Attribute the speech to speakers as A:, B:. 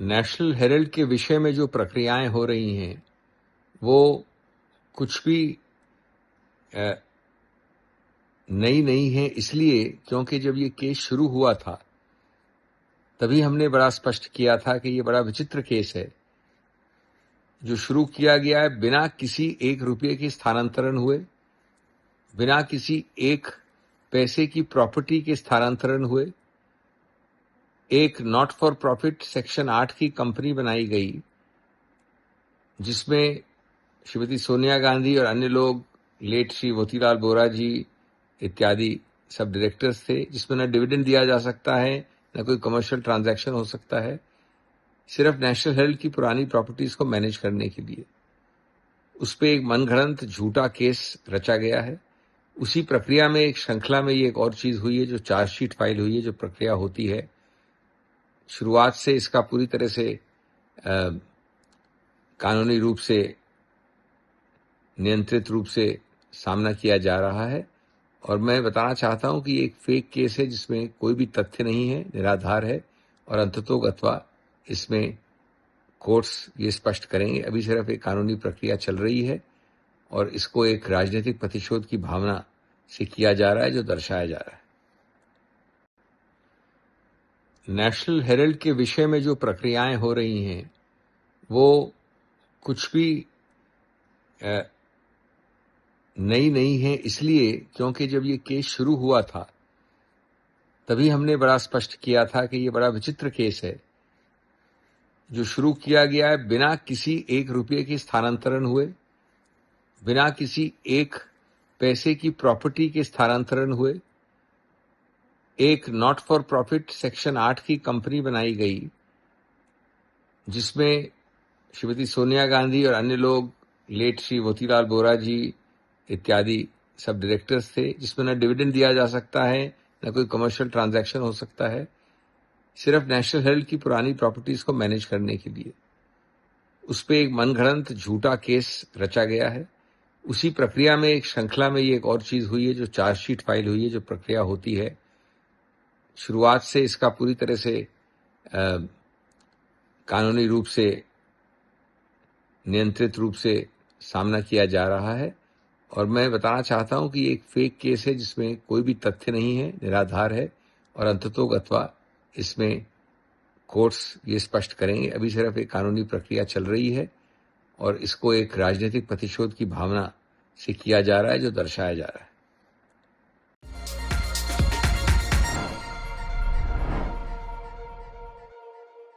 A: National Herald के विषय में जो प्रक्रियाएं हो रही हैं वो कुछ भी नई नहीं है, इसलिए क्योंकि जब ये केस शुरू हुआ था तभी हमने बड़ा स्पष्ट किया था कि ये बड़ा विचित्र केस है जो शुरू किया गया है बिना किसी एक रुपये के स्थानांतरण हुए, बिना किसी एक पैसे की प्रॉपर्टी के स्थानांतरण हुए। एक नॉट फॉर प्रॉफिट सेक्शन 8 की कंपनी बनाई गई जिसमें श्रीमती सोनिया गांधी और अन्य लोग, लेट श्री मोतीलाल वोरा जी इत्यादि सब डायरेक्टर्स थे, जिसमें न डिविडेंड दिया जा सकता है न कोई कमर्शियल ट्रांजैक्शन हो सकता है, सिर्फ नेशनल हेराल्ड की पुरानी प्रॉपर्टीज को मैनेज करने के लिए। उस पर एक मनगढ़ंत झूठा केस रचा गया है। उसी प्रक्रिया में एक श्रृंखला में ये एक और चीज हुई है जो चार्जशीट फाइल हुई है, जो प्रक्रिया होती है। शुरुआत से इसका पूरी तरह से कानूनी रूप से नियंत्रित रूप से सामना किया जा रहा है और मैं बताना चाहता हूं कि एक फेक केस है जिसमें कोई भी तथ्य नहीं है, निराधार है और अंततोगत्वा इसमें कोर्ट्स ये स्पष्ट करेंगे। अभी सिर्फ एक कानूनी प्रक्रिया चल रही है और इसको एक राजनीतिक प्रतिशोध की भावना से किया जा रहा है जो दर्शाया जा रहा है। नेशनल हेराल्ड के विषय में जो प्रक्रियाएं हो रही हैं वो कुछ भी नई नहीं है, इसलिए क्योंकि जब ये केस शुरू हुआ था तभी हमने बड़ा स्पष्ट किया था कि ये बड़ा विचित्र केस है जो शुरू किया गया है बिना किसी एक रुपये के स्थानांतरण हुए, बिना किसी एक पैसे की प्रॉपर्टी के स्थानांतरण हुए। एक नॉट फॉर प्रॉफिट सेक्शन 8 की कंपनी बनाई गई जिसमें श्रीमती सोनिया गांधी और अन्य लोग, लेट श्री मोतीलाल वोरा जी इत्यादि सब डायरेक्टर्स थे, जिसमें न डिविडेंड दिया जा सकता है न कोई कमर्शियल ट्रांजैक्शन हो सकता है, सिर्फ नेशनल हेराल्ड की पुरानी प्रॉपर्टीज को मैनेज करने के लिए। उस पर एक मनगढ़ंत झूठा केस रचा गया है। उसी प्रक्रिया में एक श्रृंखला में ये एक और चीज हुई है जो चार्जशीट फाइल हुई है, जो प्रक्रिया होती है। शुरुआत से इसका पूरी तरह से कानूनी रूप से नियंत्रित रूप से सामना किया जा रहा है और मैं बताना चाहता हूं कि एक फेक केस है जिसमें कोई भी तथ्य नहीं है, निराधार है और अंततोगत्वा इसमें कोर्ट्स ये स्पष्ट करेंगे। अभी सिर्फ एक कानूनी प्रक्रिया चल रही है और इसको एक राजनीतिक प्रतिशोध की भावना से किया जा रहा है जो दर्शाया जा रहा है।